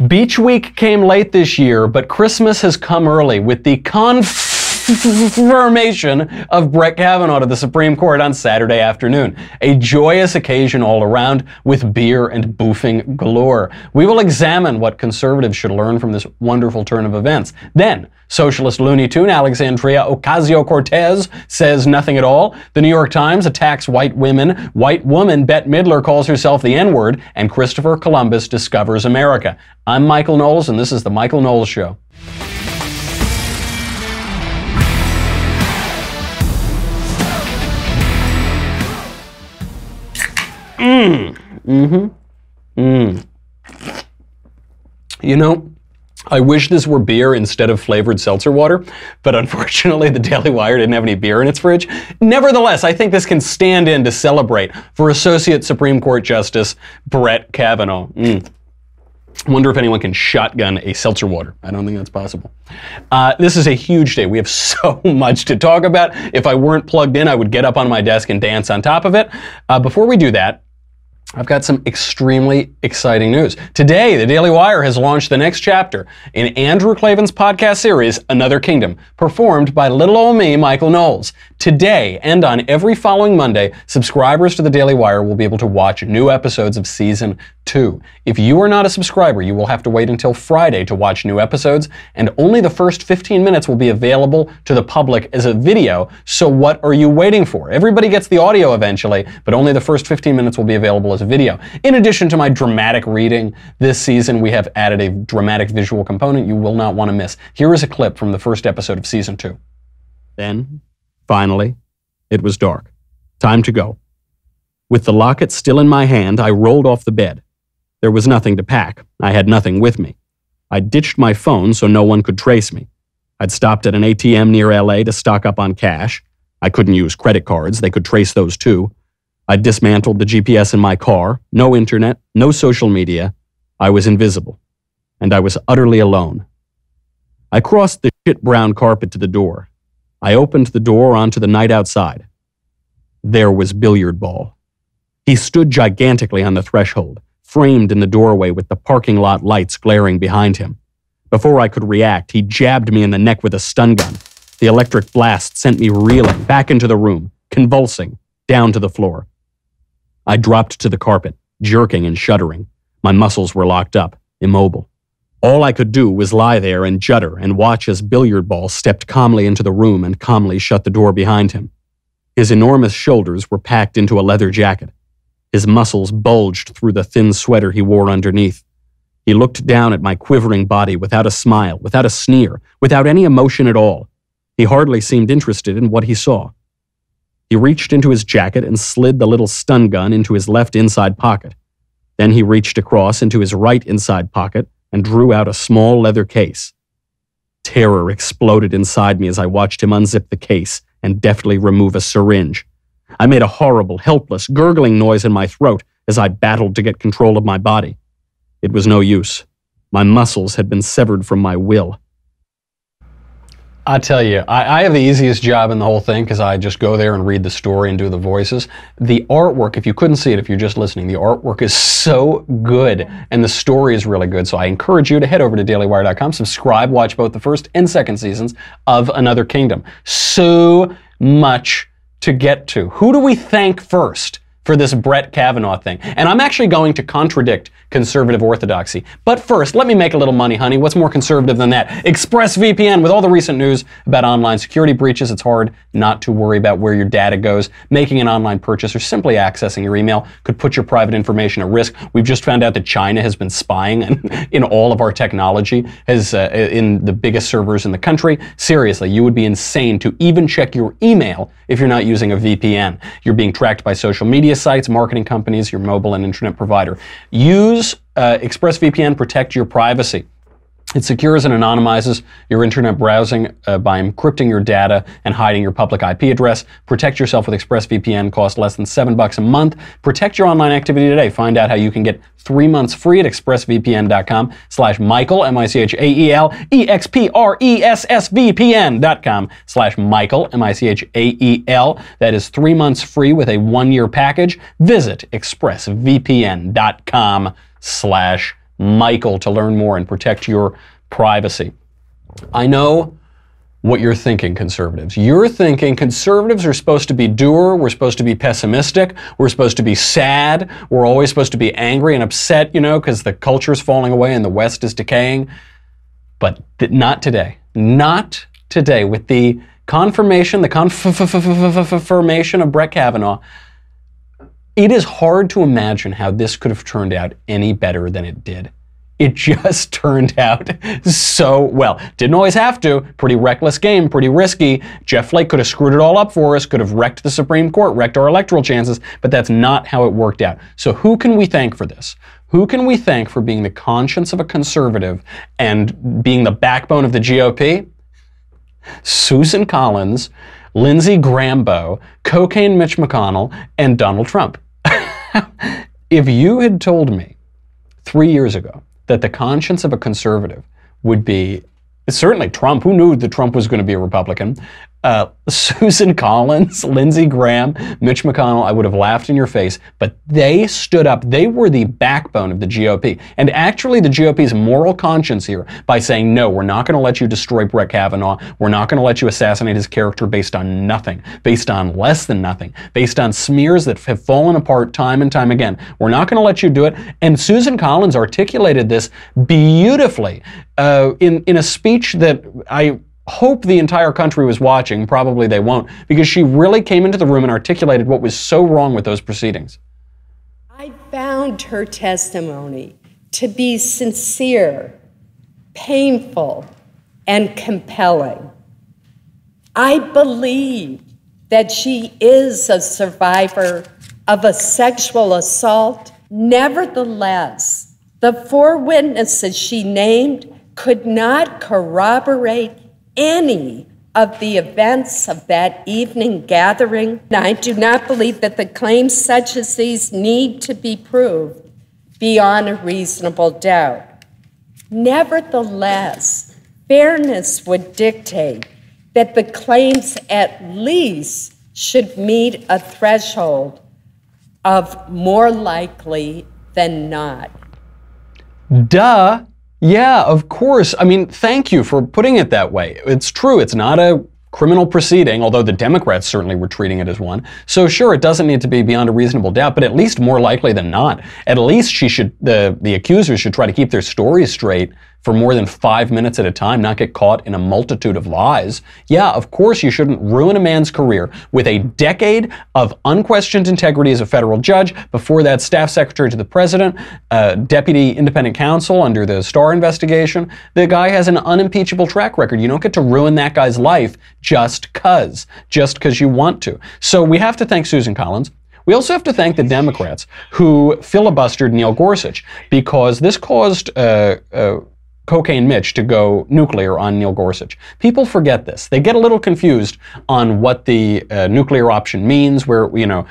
Beach Week came late this year, but Christmas has come early with the confirmation of Brett Kavanaugh to the Supreme Court on Saturday afternoon. A joyous occasion all around with beer and boofing galore. We will examine what conservatives should learn from this wonderful turn of events. Then, socialist loony-tune Alexandria Ocasio-Cortez says nothing at all. The New York Times attacks white women. White woman Bette Midler calls herself the N-word. And Christopher Columbus discovers America. I'm Michael Knowles, and this is The Michael Knowles Show. You know, I wish this were beer instead of flavored seltzer water, but unfortunately the Daily Wire didn't have any beer in its fridge. Nevertheless, I think this can stand in to celebrate for Associate Supreme Court Justice Brett Kavanaugh. Wonder if anyone can shotgun a seltzer water. I don't think that's possible. This is a huge day. We have so much to talk about. If I weren't plugged in, I would get up on my desk and dance on top of it. Before we do that, I've got some extremely exciting news. Today, the Daily Wire has launched the next chapter in Andrew Klavan's podcast series, Another Kingdom, performed by little old me, Michael Knowles. Today, and on every following Monday, subscribers to the Daily Wire will be able to watch new episodes of Season 2. If you are not a subscriber, you will have to wait until Friday to watch new episodes, and only the first 15 minutes will be available to the public as a video, so what are you waiting for? Everybody gets the audio eventually, but only the first 15 minutes will be available as a video. In addition to my dramatic reading, this season we have added a dramatic visual component you will not want to miss. Here is a clip from the first episode of Season 2. Then, finally, it was dark. Time to go. With the locket still in my hand, I rolled off the bed. There was nothing to pack. I had nothing with me. I ditched my phone so no one could trace me. I'd stopped at an ATM near LA to stock up on cash. I couldn't use credit cards. They could trace those too. I dismantled the GPS in my car. No internet, no social media. I was invisible. And I was utterly alone. I crossed the shit brown carpet to the door. I opened the door onto the night outside. There was Billiard Ball. He stood gigantically on the threshold, framed in the doorway with the parking lot lights glaring behind him. Before I could react, he jabbed me in the neck with a stun gun. The electric blast sent me reeling back into the room, convulsing, down to the floor. I dropped to the carpet, jerking and shuddering. My muscles were locked up, immobile. All I could do was lie there and judder and watch as Billiard Ball stepped calmly into the room and calmly shut the door behind him. His enormous shoulders were packed into a leather jacket. His muscles bulged through the thin sweater he wore underneath. He looked down at my quivering body without a smile, without a sneer, without any emotion at all. He hardly seemed interested in what he saw. He reached into his jacket and slid the little stun gun into his left inside pocket. Then he reached across into his right inside pocket and drew out a small leather case. Terror exploded inside me as I watched him unzip the case and deftly remove a syringe. I made a horrible, helpless, gurgling noise in my throat as I battled to get control of my body. It was no use. My muscles had been severed from my will. I tell you, I have the easiest job in the whole thing because I just go there and read the story and do the voices. The artwork, if you couldn't see it, if you're just listening, the artwork is so good and the story is really good. So I encourage you to head over to dailywire.com, subscribe, watch both the first and second seasons of Another Kingdom. So much to get to. Who do we thank first for this Brett Kavanaugh thing? And I'm actually going to contradict conservative orthodoxy. But first, let me make a little money, honey. What's more conservative than that? ExpressVPN. With all the recent news about online security breaches, it's hard not to worry about where your data goes. Making an online purchase or simply accessing your email could put your private information at risk. We've just found out that China has been spying in all of our technology, in the biggest servers in the country. Seriously, you would be insane to even check your email if you're not using a VPN. You're being tracked by social media sites, marketing companies, your mobile and internet provider. Use ExpressVPN, protect your privacy. It secures and anonymizes your internet browsing by encrypting your data and hiding your public IP address. Protect yourself with ExpressVPN. Costs less than $7 a month. Protect your online activity today. Find out how you can get 3 months free at expressvpn.com/Michael, M-I-C-H-A-E-L, EXPRESSVPN.com/Michael, M-I-C-H-A-E-L. That is 3 months free with a 1-year package. Visit expressvpn.com/Michael. Michael to learn more and protect your privacy. I know what you're thinking, conservatives. You're thinking conservatives are supposed to be dour, we're supposed to be pessimistic, we're supposed to be sad, we're always supposed to be angry and upset, you know, because the culture's falling away and the West is decaying. But not today. Not today. With the confirmation, the confirmation of Brett Kavanaugh, it is hard to imagine how this could have turned out any better than it did. It just turned out so well. Didn't always have to. Pretty reckless game, pretty risky. Jeff Flake could have screwed it all up for us, could have wrecked the Supreme Court, wrecked our electoral chances, but that's not how it worked out. So who can we thank for this? Who can we thank for being the conscience of a conservative and being the backbone of the GOP? Susan Collins, Lindsey Graham, cocaine Mitch McConnell, and Donald Trump. If you had told me 3 years ago that the conscience of a conservative would be, certainly Trump, who knew that Trump was going to be a Republican, Susan Collins, Lindsey Graham, Mitch McConnell, I would have laughed in your face, but they stood up. They were the backbone of the GOP. And actually the GOP's moral conscience here by saying, no, we're not going to let you destroy Brett Kavanaugh. We're not going to let you assassinate his character based on nothing, based on less than nothing, based on smears that have fallen apart time and time again. We're not going to let you do it. And Susan Collins articulated this beautifully in a speech that I hope the entire country was watching. Probably they won't, because she really came into the room and articulated what was so wrong with those proceedings. I found her testimony to be sincere, painful, and compelling. I believe that she is a survivor of a sexual assault. Nevertheless, the 4 witnesses she named could not corroborate any of the events of that evening gathering. I do not believe that the claims such as these need to be proved beyond a reasonable doubt. Nevertheless, fairness would dictate that the claims at least should meet a threshold of more likely than not. Duh. Yeah, of course. I mean, thank you for putting it that way. It's true. It's not a criminal proceeding, although the Democrats certainly were treating it as one. So sure, it doesn't need to be beyond a reasonable doubt, but at least more likely than not. At least the accusers should try to keep their stories straight for more than 5 minutes at a time, not get caught in a multitude of lies. Yeah, of course you shouldn't ruin a man's career with a decade of unquestioned integrity as a federal judge, before that staff secretary to the president, deputy independent counsel under the Starr investigation. The guy has an unimpeachable track record. You don't get to ruin that guy's life just 'cause you want to. So we have to thank Susan Collins. We also have to thank the Democrats who filibustered Neil Gorsuch, because this caused Cocaine Mitch to go nuclear on Neil Gorsuch. People forget this. They get a little confused on what the nuclear option means, where, you know,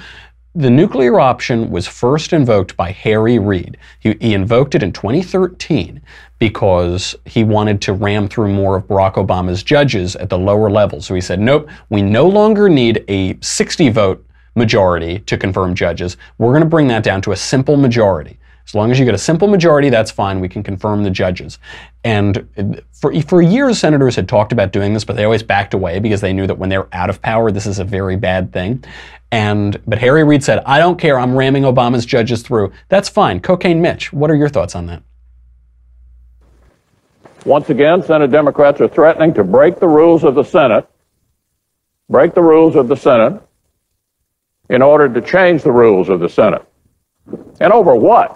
the nuclear option was first invoked by Harry Reid. He invoked it in 2013 because he wanted to ram through more of Barack Obama's judges at the lower level. So he said, nope, we no longer need a 60-vote majority to confirm judges. We're going to bring that down to a simple majority. As long as you get a simple majority, that's fine. We can confirm the judges. And for years, senators had talked about doing this, but they always backed away because they knew that when they're out of power, this is a very bad thing. But Harry Reid said, I don't care. I'm ramming Obama's judges through. That's fine. Cocaine Mitch, what are your thoughts on that? Once again, Senate Democrats are threatening to break the rules of the Senate, in order to change the rules of the Senate. And over what?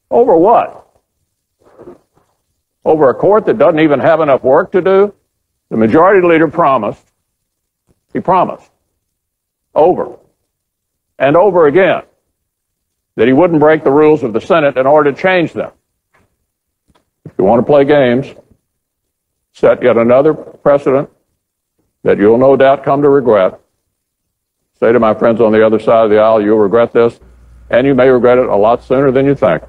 Over what? Over a court that doesn't even have enough work to do? The majority leader promised, he promised, over and over again, that he wouldn't break the rules of the Senate in order to change them. If you want to play games, set yet another precedent that you'll no doubt come to regret. Say to my friends on the other side of the aisle, you'll regret this, and you may regret it a lot sooner than you think.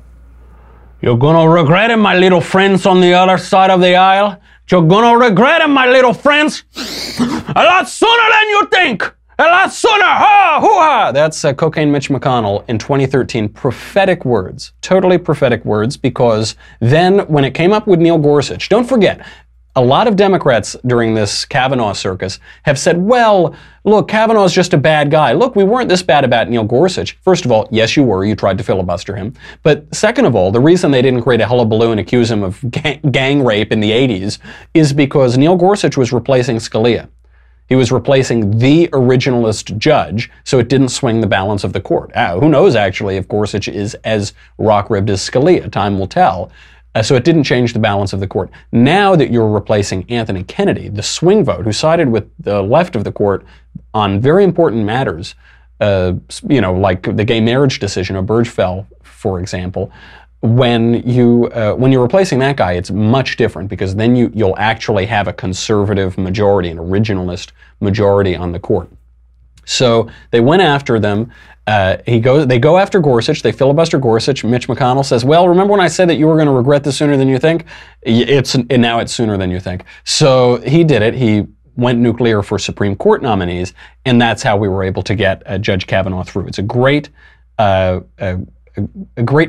You're gonna regret it, my little friends on the other side of the aisle. You're gonna regret it, my little friends, a lot sooner than you think. La sooner, ha, hoo-ha! That's Cocaine Mitch McConnell in 2013. Prophetic words, totally prophetic words, because then when it came up with Neil Gorsuch, don't forget, a lot of Democrats during this Kavanaugh circus have said, well, look, Kavanaugh's just a bad guy. Look, we weren't this bad about Neil Gorsuch. First of all, yes, you were. You tried to filibuster him. But second of all, the reason they didn't create a hullabaloo and accuse him of gang rape in the 80s is because Neil Gorsuch was replacing Scalia. He was replacing the originalist judge, so it didn't swing the balance of the court. Who knows, actually, if Gorsuch is as rock-ribbed as Scalia. Time will tell. So it didn't change the balance of the court. Now that you're replacing Anthony Kennedy, the swing vote, who sided with the left of the court on very important matters, like the gay marriage decision of Burgefell, for example, when you're replacing that guy, it's much different, because then you'll actually have a conservative majority, an originalist majority on the court. So they went after them. They go after Gorsuch. They filibuster Gorsuch. Mitch McConnell says, well, remember when I said that you were going to regret this sooner than you think? Now it's sooner than you think. So he did it. He went nuclear for Supreme Court nominees, and that's how we were able to get Judge Kavanaugh through. It's a great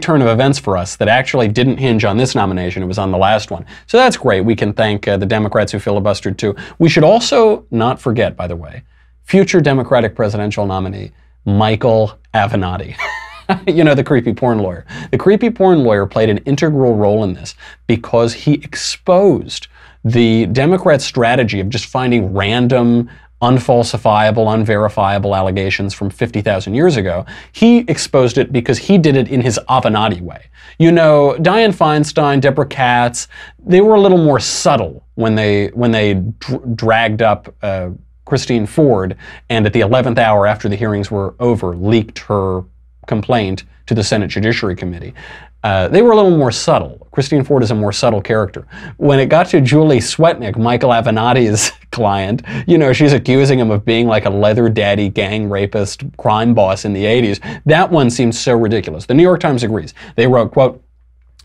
turn of events for us that actually didn't hinge on this nomination. It was on the last one. So that's great. We can thank the Democrats who filibustered too. We should also not forget, by the way, future Democratic presidential nominee, Michael Avenatti. The creepy porn lawyer. The creepy porn lawyer played an integral role in this because he exposed the Democrats' strategy of just finding random, unfalsifiable, unverifiable allegations from 50,000 years ago. He exposed it because he did it in his Avenatti way. Dianne Feinstein, Deborah Katz, they were a little more subtle when they dragged up Christine Ford, and at the 11th hour after the hearings were over, leaked her complaint to the Senate Judiciary Committee. They were a little more subtle. Christine Ford is a more subtle character. When it got to Julie Swetnick, Michael Avenatti's client, she's accusing him of being like a leather daddy, gang rapist, crime boss in the 80s. That one seems so ridiculous. The New York Times agrees. They wrote, quote,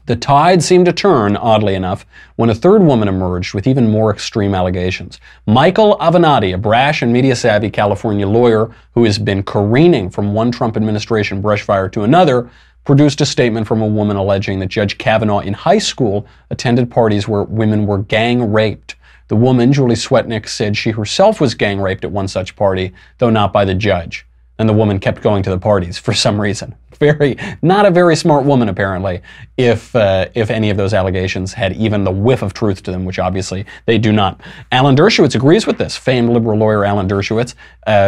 "The tide seemed to turn, oddly enough, when a third woman emerged with even more extreme allegations. Michael Avenatti, a brash and media-savvy California lawyer who has been careening from one Trump administration brushfire to another, produced a statement from a woman alleging that Judge Kavanaugh in high school attended parties where women were gang raped. The woman, Julie Swetnick, said she herself was gang raped at one such party, though not by the judge. And the woman kept going to the parties for some reason. Not a very smart woman, apparently, if any of those allegations had even the whiff of truth to them, which obviously they do not. Alan Dershowitz agrees with this, famed liberal lawyer Alan Dershowitz.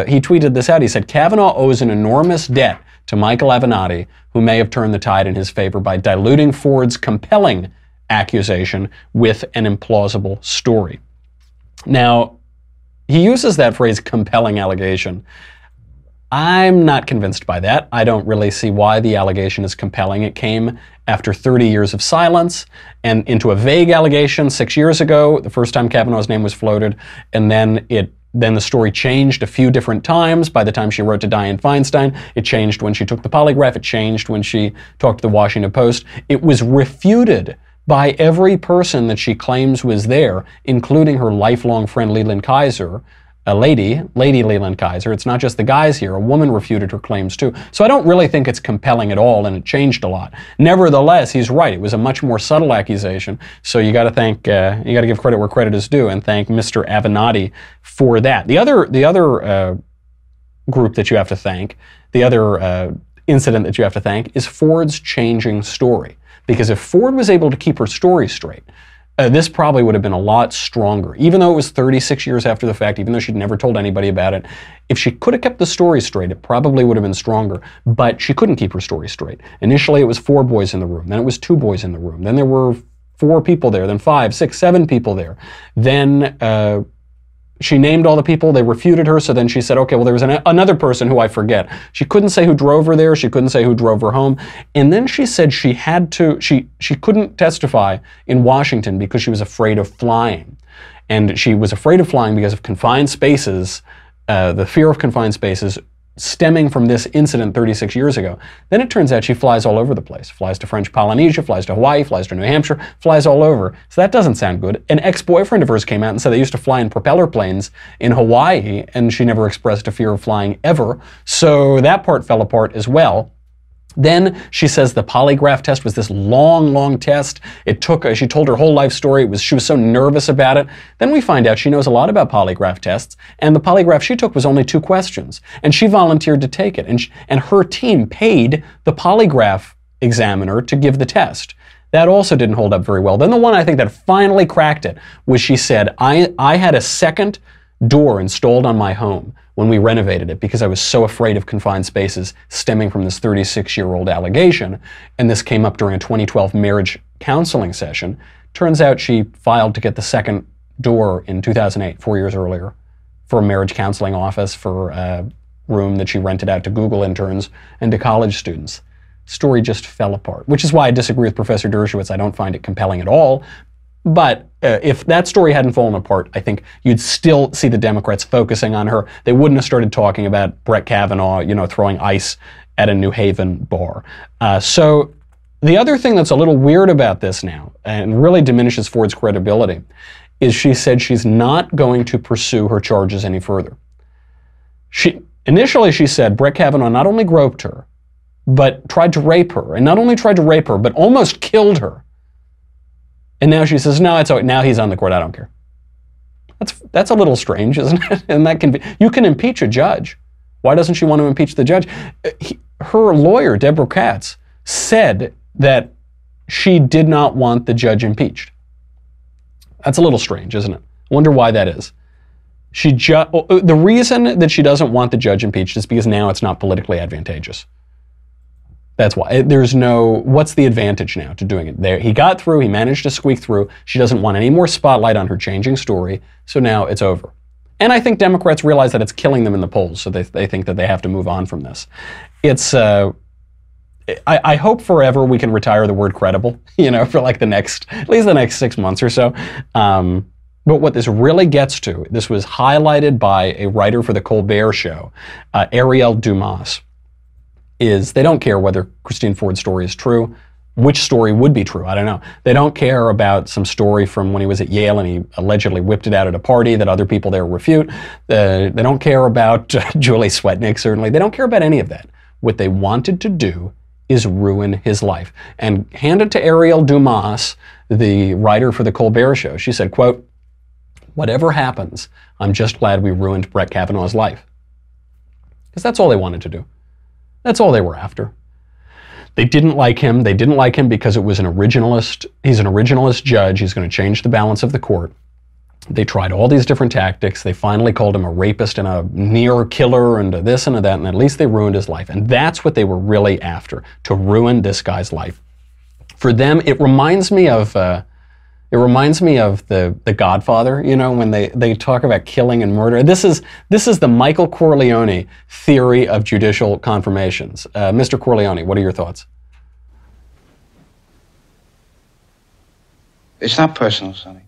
He tweeted this out. He said, Kavanaugh owes an enormous debt to Michael Avenatti, who may have turned the tide in his favor by diluting Ford's compelling accusation with an implausible story. Now, he uses that phrase, compelling allegation. I'm not convinced by that. I don't really see why the allegation is compelling. It came after 30 years of silence and into a vague allegation 6 years ago, the first time Kavanaugh's name was floated, and then the story changed a few different times. By the time she wrote to Dianne Feinstein, it changed when she took the polygraph, it changed when she talked to the Washington Post. It was refuted by every person that she claims was there, including her lifelong friend Leland Kaiser, a Lady Leland Kaiser. It's not just the guys here. A woman refuted her claims too. So I don't really think it's compelling at all, and it changed a lot. Nevertheless, he's right. It was a much more subtle accusation. So you got to give credit where credit is due, and thank Mr. Avenatti for that. The other group that you have to thank, the other incident that you have to thank, is Ford's changing story. Because if Ford was able to keep her story straight, this probably would have been a lot stronger. Even though it was 36 years after the fact, even though she'd never told anybody about it, if she could have kept the story straight, it probably would have been stronger. But she couldn't keep her story straight. Initially, it was 4 boys in the room. Then it was 2 boys in the room. Then there were 4 people there. Then 5, 6, 7 people there. Then she named all the people. They refuted her. So then she said, okay, well, there was another person who I forget. She couldn't say who drove her there. She couldn't say who drove her home. And then she said she couldn't testify in Washington because she was afraid of flying. And she was afraid of flying because of confined spaces, the fear of confined spaces, stemming from this incident 36 years ago. Then it turns out she flies all over the place. Flies to French Polynesia, flies to Hawaii, flies to New Hampshire, flies all over. So that doesn't sound good. An ex-boyfriend of hers came out and said they used to fly in propeller planes in Hawaii, and she never expressed a fear of flying ever. So that part fell apart as well. Then she says the polygraph test was this long, long test. It took, she told her whole life story. She was so nervous about it. Then we find out she knows a lot about polygraph tests, and the polygraph she took was only 2 questions. And she volunteered to take it, and her team paid the polygraph examiner to give the test. That also didn't hold up very well. Then the one I think that finally cracked it was she said, I had a second door installed on my home when we renovated it because I was so afraid of confined spaces stemming from this 36-year-old allegation. And this came up during a 2012 marriage counseling session. Turns out she filed to get the second door in 2008, 4 years earlier, for a marriage counseling office for a room that she rented out to Google interns and to college students. Story just fell apart, which is why I disagree with Professor Dershowitz. I don't find it compelling at all. But if that story hadn't fallen apart, I think you'd still see the Democrats focusing on her. They wouldn't have started talking about Brett Kavanaugh, throwing ice at a New Haven bar. So the other thing that's a little weird about this now, and really diminishes Ford's credibility, is she said she's not going to pursue her charges any further. Initially she said Brett Kavanaugh not only groped her, but tried to rape her. And not only tried to rape her, but almost killed her. And now she says, no, now he's on the court, I don't care. That's a little strange, isn't it? And that can be, you can impeach a judge. Why doesn't she want to impeach the judge? Her lawyer, Deborah Katz, said that she did not want the judge impeached. That's a little strange, isn't it? I wonder why that is. The reason that she doesn't want the judge impeached is because now it's not politically advantageous. That's why. What's the advantage now to doing it? He got through, he managed to squeak through. She doesn't want any more spotlight on her changing story, so now it's over. And I think Democrats realize that it's killing them in the polls, so they think that they have to move on from this. I hope forever we can retire the word credible, for like at least the next 6 months or so. But what this really gets to, this was highlighted by a writer for the Colbert Show, Ariel Dumas, is they don't care whether Christine Ford's story is true. Which story would be true? I don't know. They don't care about some story from when he was at Yale and he allegedly whipped it out at a party that other people there refute. They don't care about Julie Swetnick, certainly. They don't care about any of that. What they wanted to do is ruin his life. And hand it to Ariel Dumas, the writer for the Colbert Show. She said, quote, "Whatever happens, I'm just glad we ruined Brett Kavanaugh's life." Because that's all they wanted to do. That's all they were after. They didn't like him. They didn't like him because it was an originalist. He's an originalist judge. He's going to change the balance of the court. They tried all these different tactics. They finally called him a rapist and a near killer and a this and a that, and at least they ruined his life. And that's what they were really after, to ruin this guy's life. For them, it reminds me of the Godfather, when they talk about killing and murder. This is the Michael Corleone theory of judicial confirmations. Mr. Corleone, what are your thoughts? It's not personal, Sonny.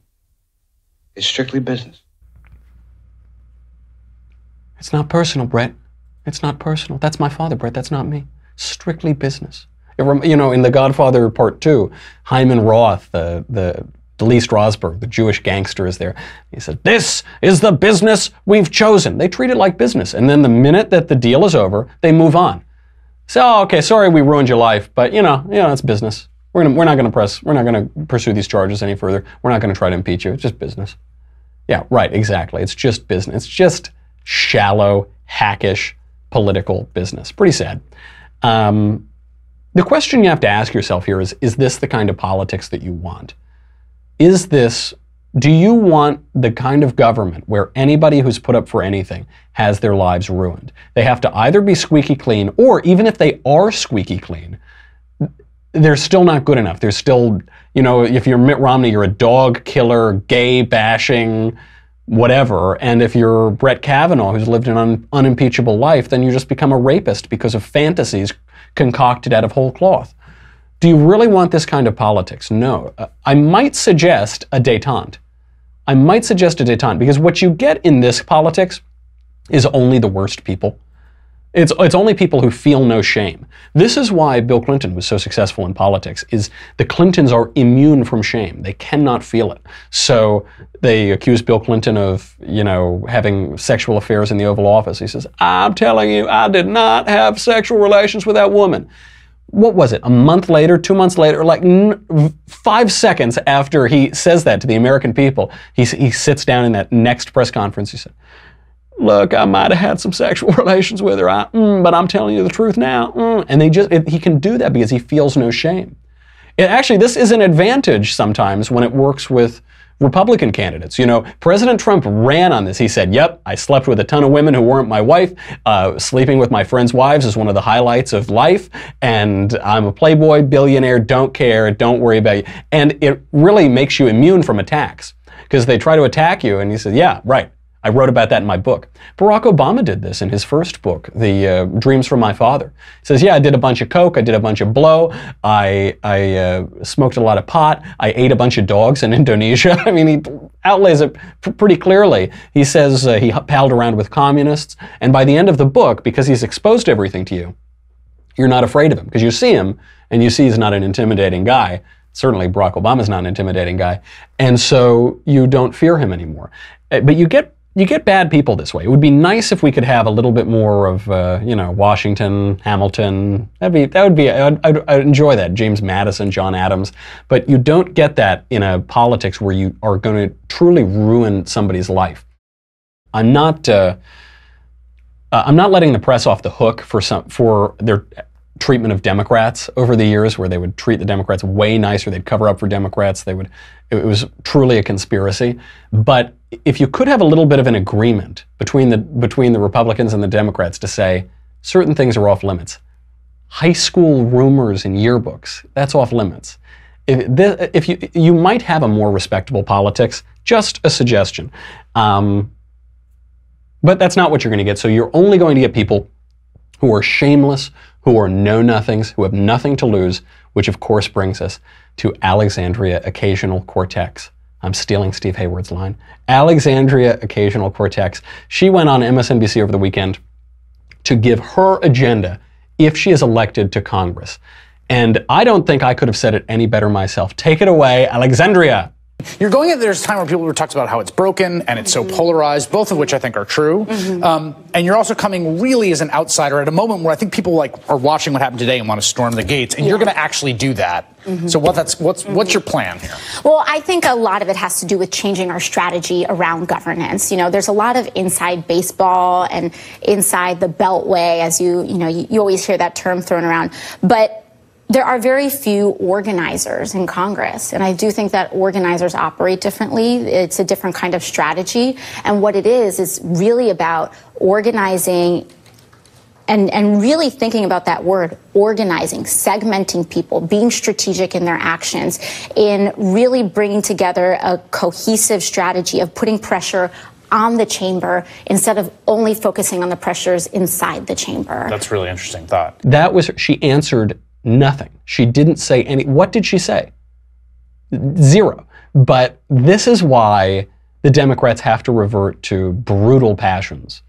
It's strictly business. It's not personal, Brett. It's not personal. That's my father, Brett. That's not me. Strictly business. In The Godfather Part 2, Hyman Roth, the Lee Strasberg, the Jewish gangster, is there. He said, "This is the business we've chosen." They treat it like business. And then the minute that the deal is over, they move on. So, oh, okay, sorry we ruined your life, but it's business. We're not going to pursue these charges any further. We're not going to try to impeach you. It's just business. Yeah, right, exactly. It's just business. It's just shallow, hackish, political business. Pretty sad. The question you have to ask yourself here is this the kind of politics that you want? Do you want the kind of government where anybody who's put up for anything has their lives ruined? They have to either be squeaky clean, or even if they are squeaky clean, they're still not good enough. They're still, if you're Mitt Romney, you're a dog killer, gay bashing, whatever. And if you're Brett Kavanaugh, who's lived an unimpeachable life, then you just become a rapist because of fantasies concocted out of whole cloth. Do you really want this kind of politics? No. I might suggest a détente. Because what you get in this politics is only the worst people. It's only people who feel no shame. This is why Bill Clinton was so successful in politics, is the Clintons are immune from shame. They cannot feel it. So they accused Bill Clinton of, having sexual affairs in the Oval Office. He says, I'm telling you, I did not have sexual relations with that woman. What was it, a month later, 2 months later, like 5 seconds after he says that to the American people, he sits down in that next press conference, he said, look, I might have had some sexual relations with her, but I'm telling you the truth now. And he can do that because he feels no shame. Actually, this is an advantage sometimes when it works with Republican candidates. President Trump ran on this. He said, yep, I slept with a ton of women who weren't my wife. Sleeping with my friends' wives is one of the highlights of life. And I'm a playboy, billionaire, don't care, don't worry about you. And it really makes you immune from attacks because they try to attack you and you say, yeah, right. I wrote about that in my book. Barack Obama did this in his first book, The Dreams from My Father. He says, yeah, I did a bunch of coke, I did a bunch of blow, I smoked a lot of pot, I ate a bunch of dogs in Indonesia. I mean, he outlays it pretty clearly. He says he palled around with communists, and by the end of the book, because he's exposed everything to you, you're not afraid of him, because you see him, and you see he's not an intimidating guy. Certainly Barack Obama's not an intimidating guy, and so you don't fear him anymore. But you get bad people this way. It would be nice if we could have a little bit more of, Washington, Hamilton. I'd enjoy that. James Madison, John Adams. But you don't get that in a politics where you are going to truly ruin somebody's life. I'm not letting the press off the hook for their treatment of Democrats over the years, where they would treat the Democrats way nicer. They'd cover up for Democrats. It was truly a conspiracy. But if you could have a little bit of an agreement between the Republicans and the Democrats to say certain things are off limits, school rumors in yearbooks, that's off limits. If you might have a more respectable politics, just a suggestion. But that's not what you're going to get. So you're only going to get people who are shameless, who are know-nothings, who have nothing to lose, which of course brings us to Alexandria Ocasio-Cortez. I'm stealing Steve Hayward's line. Alexandria Ocasio-Cortez. She went on MSNBC over the weekend to give her agenda if she is elected to Congress. And I don't think I could have said it any better myself. Take it away, Alexandria. You're going at there's a time where people were talking about how it's broken and it's so polarized, both of which I think are true. And you're also coming really as an outsider at a moment where I think people are watching what happened today and want to storm the gates, and you're going to actually do that. So what's your plan here? Well, I think a lot of it has to do with changing our strategy around governance. There's a lot of inside baseball and inside the beltway, as you always hear that term thrown around. But there are very few organizers in Congress, and I do think that organizers operate differently. It's a different kind of strategy, and what it is really about organizing and really thinking about that word, organizing, segmenting people, being strategic in their actions, in really bringing together a cohesive strategy of putting pressure on the chamber instead of only focusing on the pressures inside the chamber. That's a really interesting thought. She answered nothing. She didn't say any. What did she say? Zero. But this is why the Democrats have to revert to brutal passions,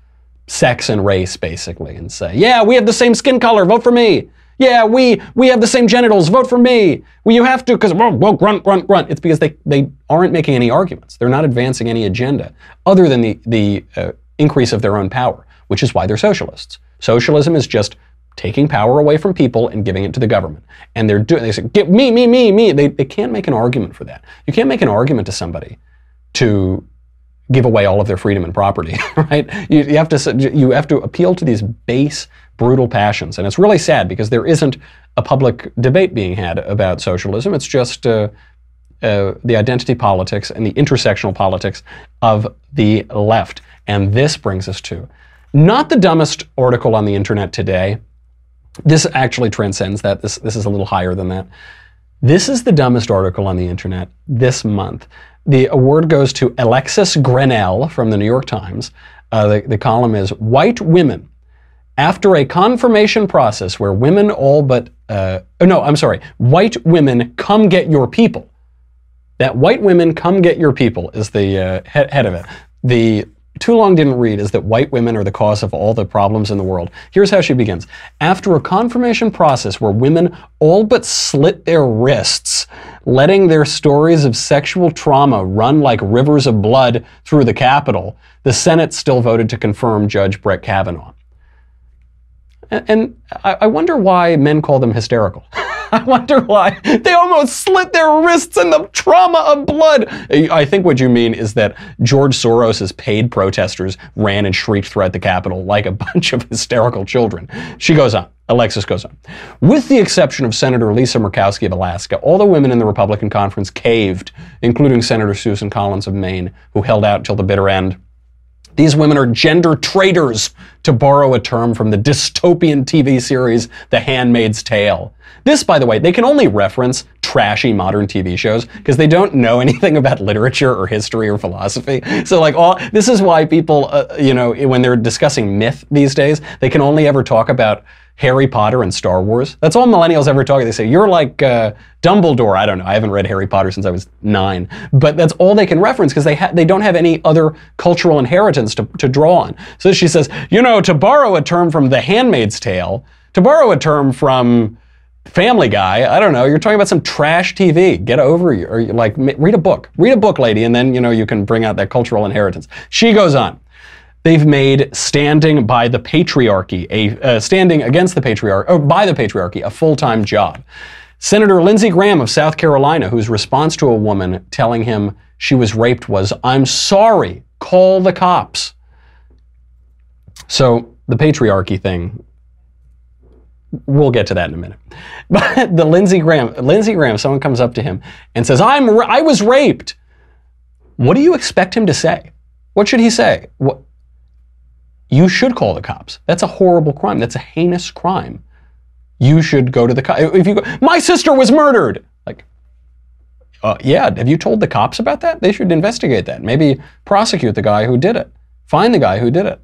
sex and race, basically, and say, yeah, we have the same skin color, vote for me. Yeah, we have the same genitals, vote for me. Well, you have to, because, grunt. It's because they aren't making any arguments. They're not advancing any agenda other than the increase of their own power, which is why they're socialists. Socialism is just taking power away from people and giving it to the government. And they say, get me. They can't make an argument for that. You can't make an argument to somebody to give away all of their freedom and property, right? You have to appeal to these base, brutal passions. And it's really sad because there isn't a public debate being had about socialism. It's just the identity politics and the intersectional politics of the left. And this brings us to not the dumbest article on the internet today. This actually transcends that. This is a little higher than that. This is the dumbest article on the internet this month. The award goes to Alexis Grenell from the New York Times. The column is White Women. After a confirmation process where women White women come get your people. That white women come get your people is the head of it. too long didn't read is that white women are the cause of all the problems in the world. Here's how she begins. After a confirmation process where women all but slit their wrists, letting their stories of sexual trauma run like rivers of blood through the Capitol, the Senate still voted to confirm Judge Brett Kavanaugh. And I wonder why men call them hysterical. I wonder why they almost slit their wrists in the trauma of blood. I think what you mean is that George Soros's paid protesters ran and shrieked throughout the Capitol like a bunch of hysterical children. She goes on. Alexis goes on. With the exception of Senator Lisa Murkowski of Alaska, all the women in the Republican conference caved, including Senator Susan Collins of Maine, who held out till the bitter end. These women are gender traitors, to borrow a term from the dystopian TV series The Handmaid's Tale. This, by the way, they can only reference trashy modern TV shows because they don't know anything about literature or history or philosophy. So this is why people, when they're discussing myth these days, they can only ever talk about Harry Potter and Star Wars. That's all millennials ever talk. They say, you're like Dumbledore. I don't know. I haven't read Harry Potter since I was 9. But that's all they can reference because they don't have any other cultural inheritance to draw on. So she says, to borrow a term from The Handmaid's Tale, to borrow a term from Family Guy, I don't know, you're talking about some trash TV. Get over you. Or read a book. Read a book, lady, and then, you can bring out that cultural inheritance. She goes on. They've made standing by the patriarchy, standing against the patriarchy, or by the patriarchy, a full-time job. Senator Lindsey Graham of South Carolina, whose response to a woman telling him she was raped was, "I'm sorry, call the cops." So the patriarchy thing, we'll get to that in a minute. But the Lindsey Graham, someone comes up to him and says, I was raped. What do you expect him to say? What should he say? You should call the cops. That's a horrible crime. That's a heinous crime. You should go to the cops. If you go, my sister was murdered. Yeah, have you told the cops about that? They should investigate that. Maybe prosecute the guy who did it. Find the guy who did it.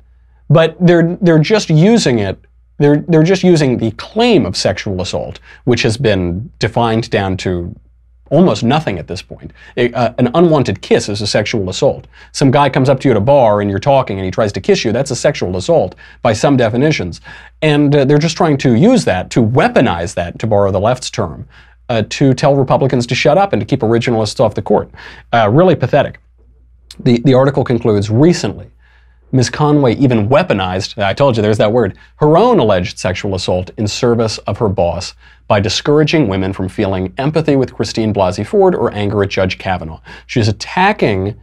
But they're just using it. They're just using the claim of sexual assault, which has been defined down to almost nothing at this point. An unwanted kiss is a sexual assault. Some guy comes up to you at a bar and you're talking and he tries to kiss you. That's a sexual assault by some definitions. And they're just trying to use that, to weaponize that, to borrow the left's term, to tell Republicans to shut up and to keep originalists off the court. Really pathetic. The article concludes, recently, Ms. Conway even weaponized, I told you there's that word, her own alleged sexual assault in service of her boss by discouraging women from feeling empathy with Christine Blasey Ford or anger at Judge Kavanaugh. She's attacking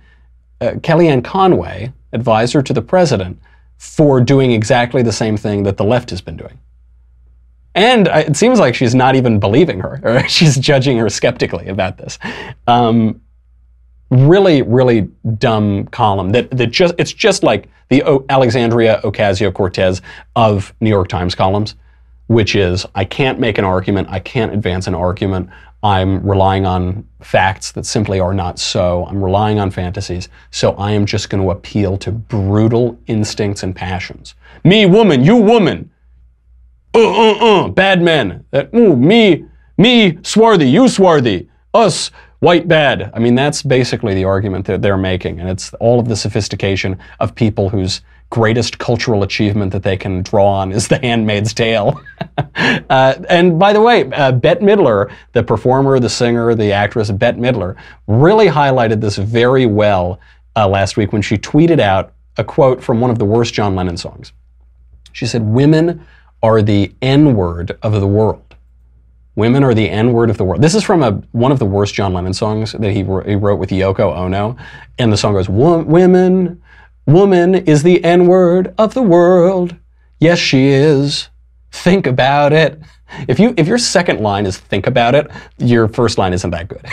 Kellyanne Conway, advisor to the president, for doing exactly the same thing that the left has been doing. And it seems like she's not even believing her, or she's judging her skeptically about this. Really, really dumb column it's just like the Alexandria Ocasio-Cortez of New York Times columns, which is, I can't make an argument, I can't advance an argument, I'm relying on facts that simply are not so, I'm relying on fantasies, so I am just going to appeal to brutal instincts and passions. Me, woman, you, woman. Bad men. Me, swarthy, you, swarthy. Us, white bad. I mean, that's basically the argument that they're making, and it's all of the sophistication of people whose greatest cultural achievement that they can draw on is The Handmaid's Tale. And by the way, Bette Midler, the performer, the singer, the actress, Bette Midler, really highlighted this very well last week when she tweeted out a quote from one of the worst John Lennon songs. She said, "Women are the N-word of the world. Women are the N-word of the world." This is from one of the worst John Lennon songs that he wrote with Yoko Ono. And the song goes, woman is the N-word of the world. Yes, she is. Think about it. If your second line is think about it, your first line isn't that good.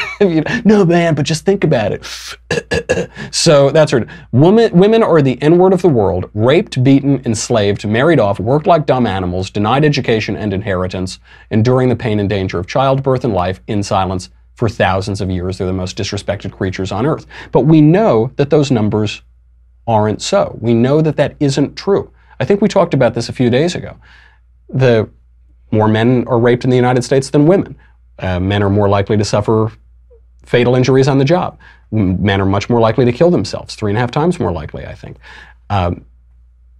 No, man, but just think about it. So that's her. Women are the N-word of the world, raped, beaten, enslaved, married off, worked like dumb animals, denied education and inheritance, enduring the pain and danger of childbirth and life in silence for thousands of years. They're the most disrespected creatures on earth. But we know that those numbers aren't so. We know that that isn't true. I think we talked about this a few days ago. More men are raped in the United States than women. Men are more likely to suffer fatal injuries on the job. Men are much more likely to kill themselves, 3.5 times more likely, I think.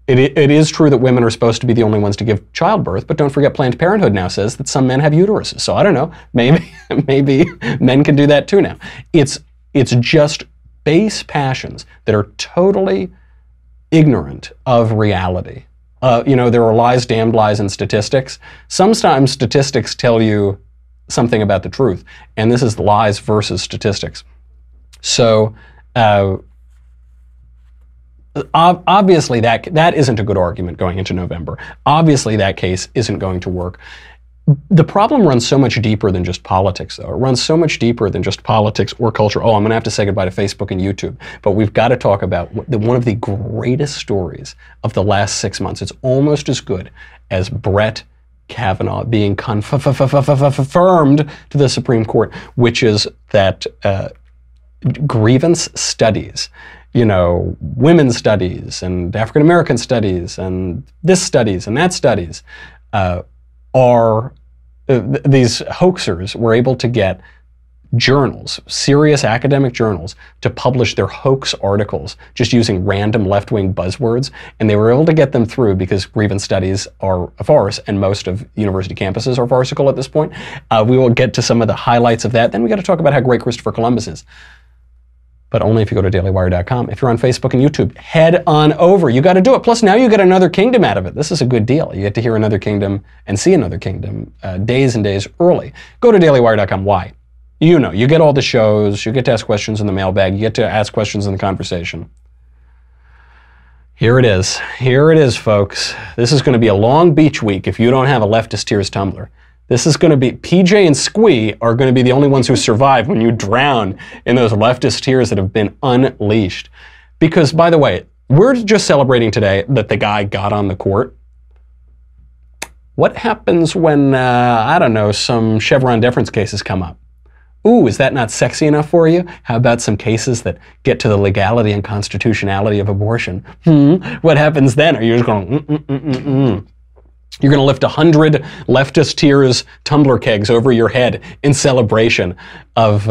It is true that women are supposed to be the only ones to give childbirth, but don't forget Planned Parenthood now says that some men have uteruses. So I don't know, maybe men can do that too now. It's just base passions that are totally ignorant of reality. There are lies, damned lies in statistics. Sometimes statistics tell you something about the truth, and this is lies versus statistics. So obviously that isn't a good argument going into November. Obviously that case isn't going to work. The problem runs so much deeper than just politics, though. It runs so much deeper than just politics or culture. Oh, I'm going to have to say goodbye to Facebook and YouTube. But we've got to talk about one of the greatest stories of the last 6 months. It's almost as good as Brett Kavanaugh being confirmed to the Supreme Court, which is that grievance studies, women's studies and African American studies and this studies and that studies, these hoaxers were able to get journals, serious academic journals, to publish their hoax articles just using random left-wing buzzwords, and they were able to get them through because grievance studies are a farce, and most of university campuses are farcical at this point. We will get to some of the highlights of that. Then we got to talk about how great Christopher Columbus is. But only if you go to dailywire.com. If you're on Facebook and YouTube, head on over. You got to do it. Plus, now you get another kingdom out of it. This is a good deal. You get to hear another kingdom and see another kingdom days and days early. Go to dailywire.com. Why? You get all the shows. You get to ask questions in the mailbag. You get to ask questions in the conversation. Here it is. Here it is, folks. This is going to be a long beach week if you don't have a Leftist Tears tumbler. This is going to be, PJ and Squee are going to be the only ones who survive when you drown in those leftist tears that have been unleashed. Because, by the way, we're just celebrating today that the guy got on the court. What happens when, I don't know, some Chevron deference cases come up? Ooh, is that not sexy enough for you? How about some cases that get to the legality and constitutionality of abortion? What happens then? Are you just going, You're going to lift 100 leftist tears tumbler kegs over your head in celebration of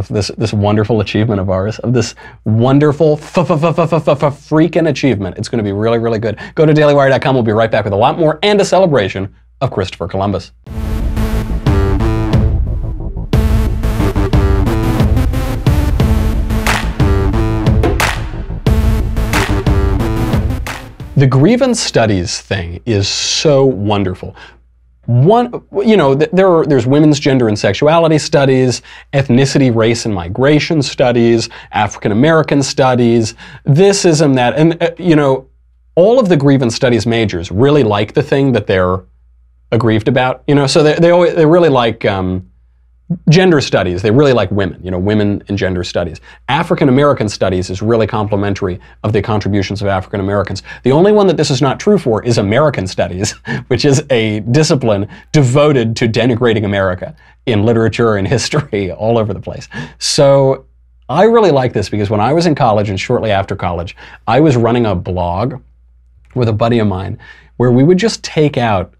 this wonderful achievement of ours, of this wonderful freaking achievement. It's going to be really, really good. Go to dailywire.com. We'll be right back with a lot more and a celebration of Christopher Columbus. The grievance studies thing is so wonderful. There's women's gender and sexuality studies, ethnicity, race, and migration studies, African American studies, this, ism, that, and all of the grievance studies majors really like the thing that they're aggrieved about. So they really like gender studies. They really like women, women and gender studies. African American studies is really complimentary of the contributions of African Americans. The only one that this is not true for is American studies, which is a discipline devoted to denigrating America in literature and history all over the place. So I really like this because when I was in college and shortly after college, I was running a blog with a buddy of mine where we would just take out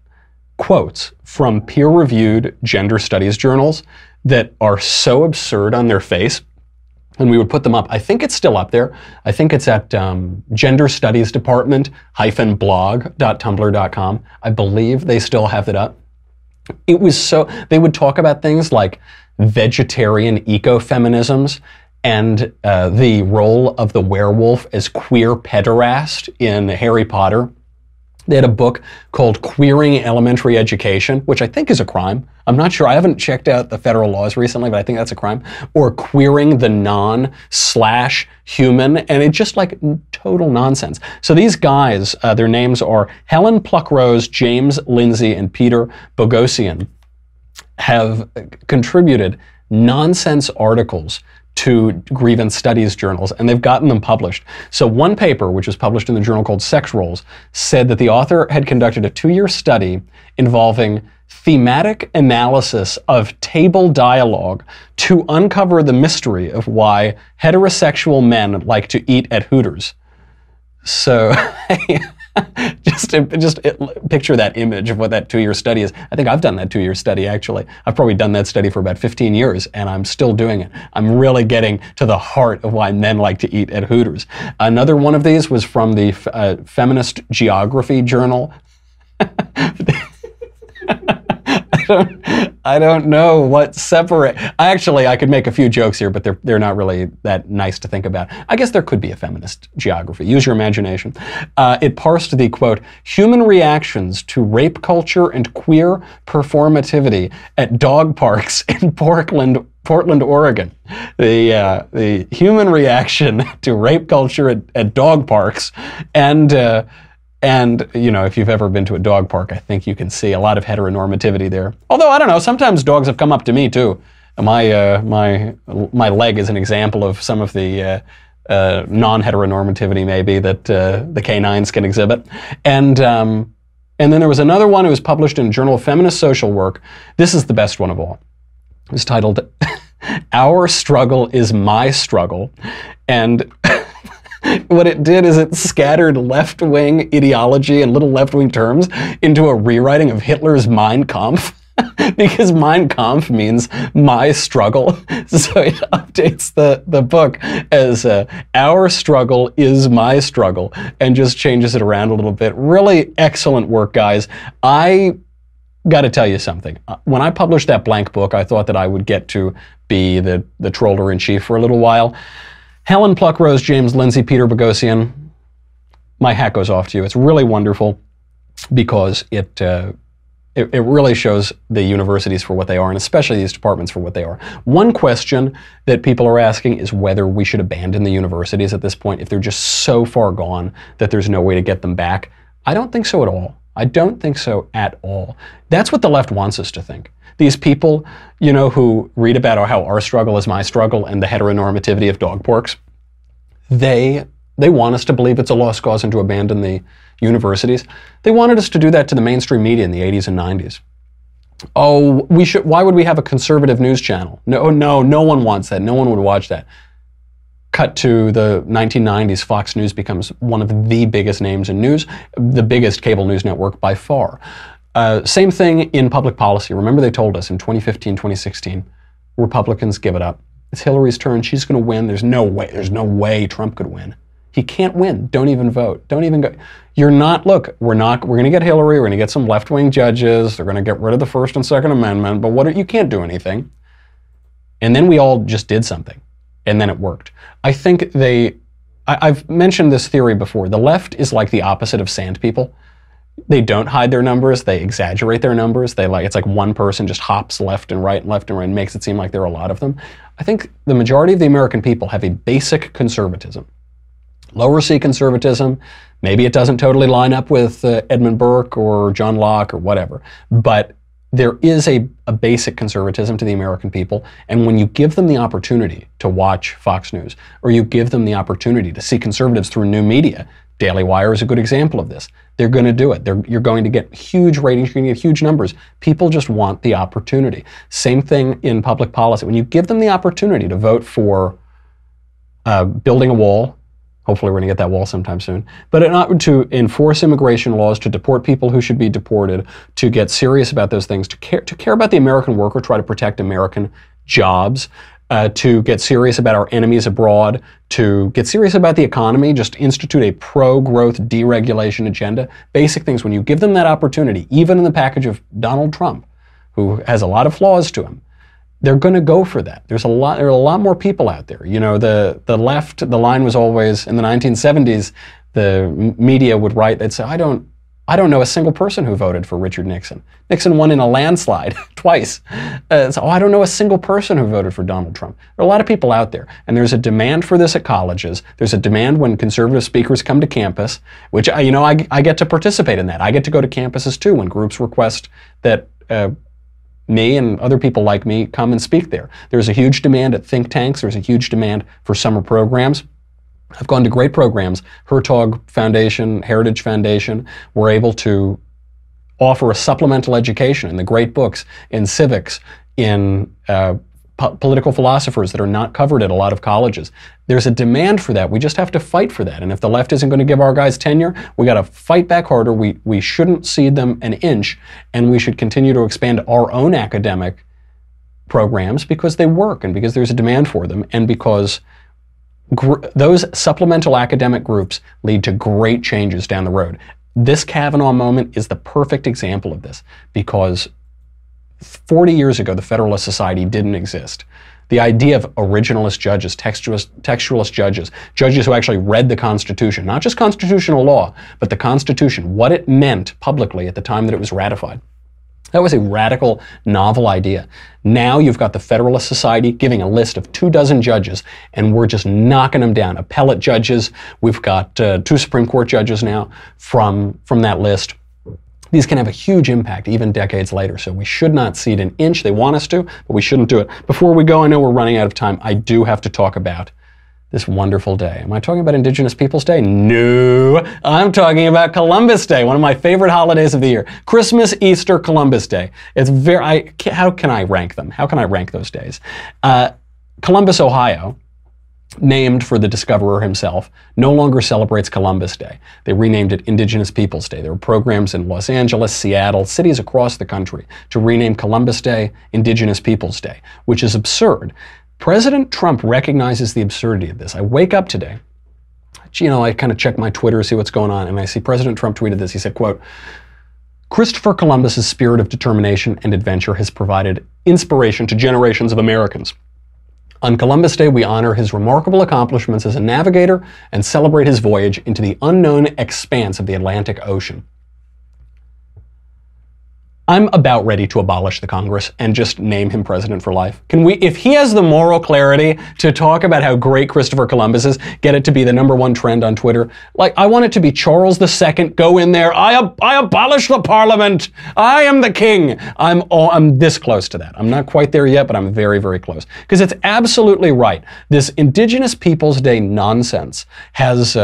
quotes from peer-reviewed gender studies journals that are so absurd on their face, and we would put them up. I think it's still up there. I think it's at genderstudiesdepartment-blog.tumblr.com. I believe they still have it up. It was so, they would talk about things like vegetarian ecofeminisms and the role of the werewolf as queer pederast in Harry Potter. They had a book called Queering Elementary Education, which I think is a crime. I'm not sure. I haven't checked out the federal laws recently, but I think that's a crime. Or Queering the Non/Human, and it's just like total nonsense. So these guys, their names are Helen Pluckrose, James Lindsay, and Peter Bogosian, have contributed nonsense articles to grievance studies journals, and they've gotten them published. So one paper, which was published in the journal called Sex Roles, said that the author had conducted a 2-year study involving thematic analysis of table dialogue to uncover the mystery of why heterosexual men like to eat at Hooters. So just picture that image of what that 2-year study is. I think I've done that 2-year study, actually. I've probably done that study for about 15 years, and I'm still doing it. I'm really getting to the heart of why men like to eat at Hooters. Another one of these was from the Feminist Geography Journal. I don't know what separate. Actually, I could make a few jokes here, but they're not really that nice to think about. I guess there could be a feminist geography. Use your imagination. It parsed the, quote, human reactions to rape culture and queer performativity at dog parks in Portland, Oregon. The human reaction to rape culture at dog parks and, you know, if you've ever been to a dog park, I think you can see a lot of heteronormativity there. Although, I don't know, sometimes dogs have come up to me, too. My leg is an example of some of the non-heteronormativity, maybe, that the canines can exhibit. And then there was another one. It was published in Journal of Feminist Social Work. This is the best one of all. It was titled, Our Struggle is My Struggle. And what it did is it scattered left-wing ideology and little left-wing terms into a rewriting of Hitler's Mein Kampf, because Mein Kampf means my struggle. So it updates the book as Our Struggle is My Struggle, and just changes it around a little bit. Really excellent work, guys. I got to tell you something. When I published that blank book, I thought that I would get to be the troller-in-chief for a little while. Helen Pluckrose, James Lindsay, Peter Boghossian, my hat goes off to you. It's really wonderful because it really shows the universities for what they are, and especially these departments for what they are. One question that people are asking is whether we should abandon the universities at this point, if they're just so far gone that there's no way to get them back. I don't think so at all. I don't think so at all. That's what the left wants us to think. These people, you know, who read about how our struggle is my struggle and the heteronormativity of dog parks, they want us to believe it's a lost cause and to abandon the universities. They wanted us to do that to the mainstream media in the 80s and 90s. Oh, why would we have a conservative news channel? No one wants that. No one would watch that. Cut to the 1990s, Fox News becomes one of the biggest names in news, the biggest cable news network by far. Same thing in public policy. Remember they told us in 2015, 2016, Republicans give it up. It's Hillary's turn. She's going to win. There's no way Trump could win. He can't win. Don't even vote. Don't even go. We're going to get Hillary. We're going to get some left-wing judges. They're going to get rid of the First and Second Amendment, but you can't do anything. And then we all just did something. And then it worked. I think I've mentioned this theory before. The left is like the opposite of sand people. They don't hide their numbers. They exaggerate their numbers. It's like one person just hops left and right and makes it seem like there are a lot of them. I think the majority of the American people have a basic conservatism. Lower C conservatism. Maybe it doesn't totally line up with Edmund Burke or John Locke or whatever. But there is a basic conservatism to the American people, and when you give them the opportunity to watch Fox News, or you give them the opportunity to see conservatives through new media, Daily Wire is a good example of this. They're going to do it. You're going to get huge ratings, you're going to get huge numbers. People just want the opportunity. Same thing in public policy. When you give them the opportunity to vote for building a wall, hopefully we're going to get that wall sometime soon, but not to enforce immigration laws, to deport people who should be deported, to get serious about those things, to care about the American worker, try to protect American jobs, to get serious about our enemies abroad, to get serious about the economy, just institute a pro-growth deregulation agenda. Basic things. When you give them that opportunity, even in the package of Donald Trump, who has a lot of flaws to him, they're going to go for that. There are a lot more people out there. You know, the left, the line was always, in the 1970s, the media would write, they'd say, I don't know a single person who voted for Richard Nixon. Nixon won in a landslide twice. I don't know a single person who voted for Donald Trump. There are a lot of people out there, and there's a demand for this at colleges. There's a demand when conservative speakers come to campus, which I get to participate in that. I get to go to campuses too when groups request that me and other people like me come and speak there. There's a huge demand at think tanks. There's a huge demand for summer programs. I've gone to great programs. Hertog Foundation, Heritage Foundation. We're able to offer a supplemental education in the great books, in civics, in political philosophers that are not covered at a lot of colleges. There's a demand for that. We just have to fight for that. And if the left isn't going to give our guys tenure, we got to fight back harder. We shouldn't cede them an inch, and we should continue to expand our own academic programs because they work and because there's a demand for them and because those supplemental academic groups lead to great changes down the road. This Kavanaugh moment is the perfect example of this because 40 years ago, the Federalist Society didn't exist. The idea of originalist judges, textualist judges, judges who actually read the Constitution, not just constitutional law, but the Constitution, what it meant publicly at the time that it was ratified. That was a radical, novel idea. Now you've got the Federalist Society giving a list of 24 judges, and we're just knocking them down. Appellate judges, we've got 2 Supreme Court judges now from that list. These can have a huge impact even decades later, so we should not cede an inch. They want us to, but we shouldn't do it. Before we go, I know we're running out of time. I do have to talk about this wonderful day. Am I talking about Indigenous Peoples Day? No, I'm talking about Columbus Day, one of my favorite holidays of the year. Christmas, Easter, Columbus Day. It's how can I rank them? How can I rank those days? Columbus, Ohio, named for the discoverer himself, no longer celebrates Columbus Day. They renamed it Indigenous Peoples Day. There were programs in Los Angeles, Seattle, cities across the country to rename Columbus Day Indigenous Peoples Day, which is absurd. President Trump recognizes the absurdity of this. I wake up today, I kind of check my Twitter, see what's going on, and I see President Trump tweeted this. He said, quote, "Christopher Columbus's spirit of determination and adventure has provided inspiration to generations of Americans. On Columbus Day, we honor his remarkable accomplishments as a navigator and celebrate his voyage into the unknown expanse of the Atlantic Ocean." I'm about ready to abolish the Congress and just name him president for life. Can we, if he has the moral clarity to talk about how great Christopher Columbus is, get it to be the #1 trend on Twitter? Like, I want it to be Charles II, go in there, I abolish the parliament, I am the king. I'm this close to that. I'm not quite there yet, but I'm very, very close. Because it's absolutely right. This Indigenous Peoples Day nonsense has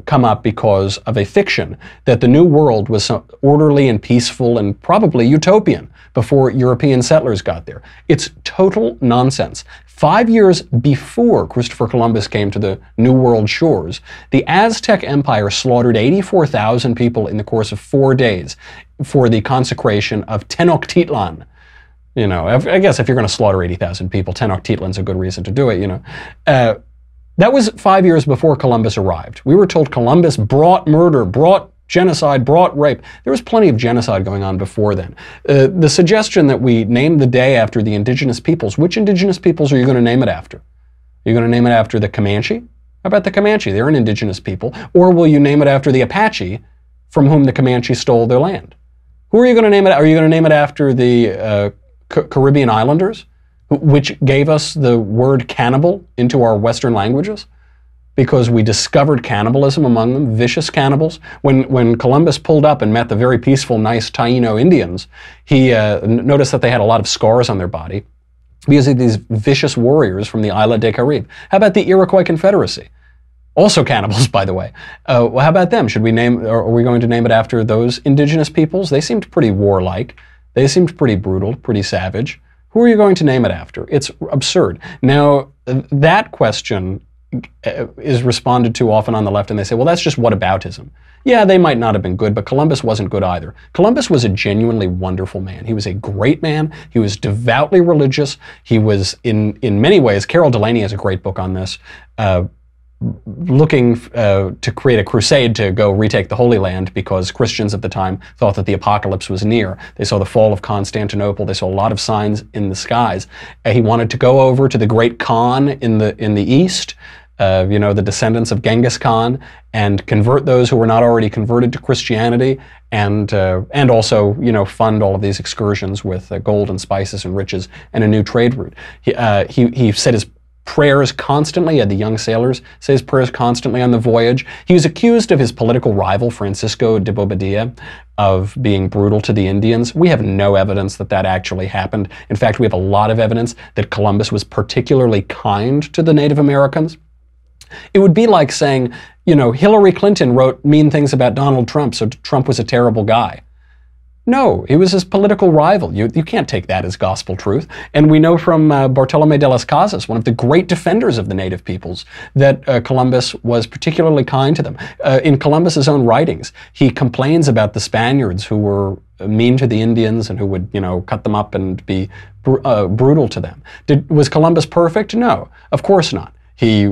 come up because of a fiction that the New World was orderly and peaceful and probably utopian before European settlers got there. It's total nonsense. 5 years before Christopher Columbus came to the New World shores, the Aztec Empire slaughtered 84,000 people in the course of 4 days for the consecration of Tenochtitlan. I guess if you're going to slaughter 80,000 people, Tenochtitlan's a good reason to do it, That was 5 years before Columbus arrived. We were told Columbus brought murder, brought genocide, brought rape. There was plenty of genocide going on before then. The suggestion that we name the day after the indigenous peoples, which indigenous peoples are you going to name it after? Are you going to name it after the Comanche? How about the Comanche? They're an indigenous people. Or will you name it after the Apache from whom the Comanche stole their land? Who are you going to name it? Are you going to name it after the Caribbean islanders, which gave us the word cannibal into our Western languages because we discovered cannibalism among them, vicious cannibals? When Columbus pulled up and met the very peaceful, nice Taino Indians, he noticed that they had a lot of scars on their body because of these vicious warriors from the Isla de Caribe. How about the Iroquois Confederacy? Also cannibals, by the way. Well, how about them? Are we going to name it after those indigenous peoples? They seemed pretty warlike. They seemed pretty brutal, pretty savage. Who are you going to name it after? It's absurd. Now, that question is responded to often on the left, and they say, well, that's just whataboutism. Yeah, they might not have been good, but Columbus wasn't good either. Columbus was a genuinely wonderful man. He was a great man. He was devoutly religious. He was, in many ways, Carol Delaney has a great book on this, looking to create a crusade to go retake the Holy Land because Christians at the time thought that the apocalypse was near. They saw the fall of Constantinople. They saw a lot of signs in the skies. He wanted to go over to the great Khan in the east, the descendants of Genghis Khan, and convert those who were not already converted to Christianity, and also fund all of these excursions with gold and spices and riches and a new trade route. He said his prayers constantly, had the young sailors say his prayers constantly on the voyage. He was accused of his political rival, Francisco de Bobadilla, of being brutal to the Indians. We have no evidence that that actually happened. In fact, we have a lot of evidence that Columbus was particularly kind to the Native Americans. It would be like saying, Hillary Clinton wrote mean things about Donald Trump, so Trump was a terrible guy. No, he was his political rival. You can't take that as gospel truth. And we know from Bartolomé de las Casas, one of the great defenders of the native peoples, that Columbus was particularly kind to them. In Columbus's own writings, he complains about the Spaniards who were mean to the Indians and who would, cut them up and be brutal to them. Was Columbus perfect? No, of course not. He,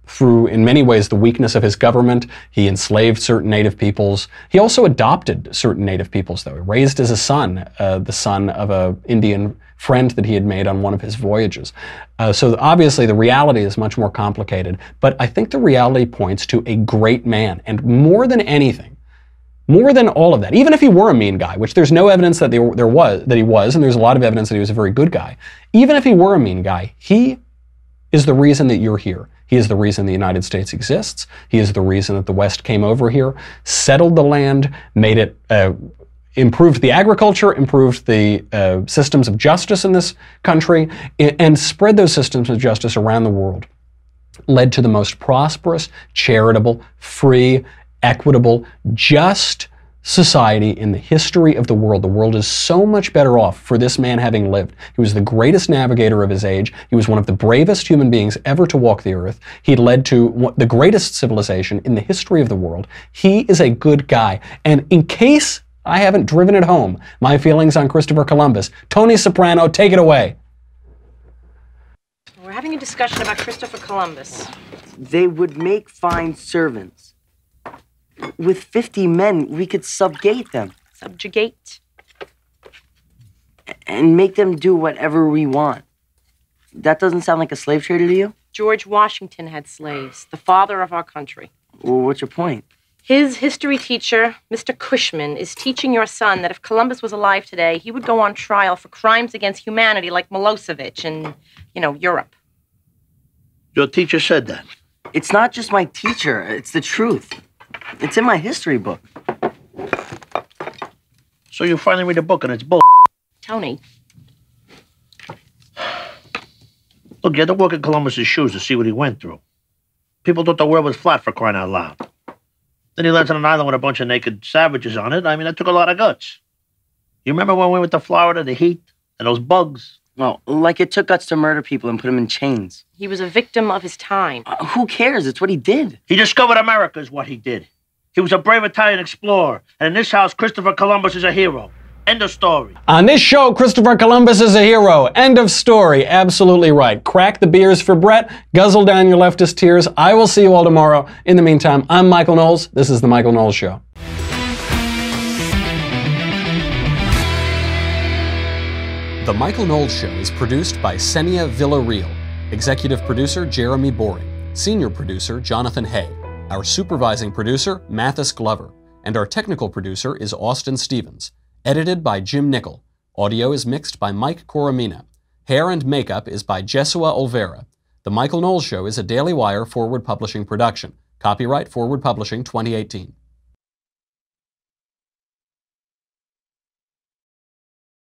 through, in many ways, the weakness of his government, he enslaved certain native peoples. He also adopted certain native peoples, though. He raised as a son, the son of an Indian friend that he had made on one of his voyages. So obviously the reality is much more complicated, but I think the reality points to a great man. And more than anything, more than all of that, even if he were a mean guy, which there's no evidence that he was, and there's a lot of evidence that he was a very good guy, even if he were a mean guy, he is the reason that you're here. He is the reason the United States exists. He is the reason that the West came over here, settled the land, made it, improved the agriculture, improved the systems of justice in this country, and spread those systems of justice around the world. Led to the most prosperous, charitable, free, equitable, just society in the history of the world. The world is so much better off for this man having lived. He was the greatest navigator of his age. He was one of the bravest human beings ever to walk the earth. He led to the greatest civilization in the history of the world. He is a good guy. And in case I haven't driven it home, my feelings on Christopher Columbus, Tony Soprano, take it away. We're having a discussion about Christopher Columbus. They would make fine servants. With 50 men, we could subjugate them. Subjugate? And make them do whatever we want. That doesn't sound like a slave trader to you? George Washington had slaves, the father of our country. Well, what's your point? His history teacher, Mr. Cushman, is teaching your son that if Columbus was alive today, he would go on trial for crimes against humanity like Milosevic in, Europe. Your teacher said that. It's not just my teacher, it's the truth. It's in my history book. So you finally read a book and it's bull. Tony. Look, you had to walk in Columbus's shoes to see what he went through. People thought the world was flat, for crying out loud. Then he lands on an island with a bunch of naked savages on it. I mean, that took a lot of guts. You remember when we went to Florida, the heat and those bugs? Well, like it took guts to murder people and put them in chains. He was a victim of his time. Who cares? It's what he did. He discovered America is what he did. He was a brave Italian explorer. And in this house, Christopher Columbus is a hero. End of story. On this show, Christopher Columbus is a hero. End of story. Absolutely right. Crack the beers for Brett. Guzzle down your leftist tears. I will see you all tomorrow. In the meantime, I'm Michael Knowles. This is The Michael Knowles Show. The Michael Knowles Show is produced by Senia Villarreal. Executive producer, Jeremy Boring. Senior producer, Jonathan Hay. Our supervising producer, Mathis Glover. And our technical producer is Austin Stevens. Edited by Jim Nickel. Audio is mixed by Mike Coromina. Hair and makeup is by Jesua Olvera. The Michael Knowles Show is a Daily Wire Forward Publishing production. Copyright Forward Publishing 2018.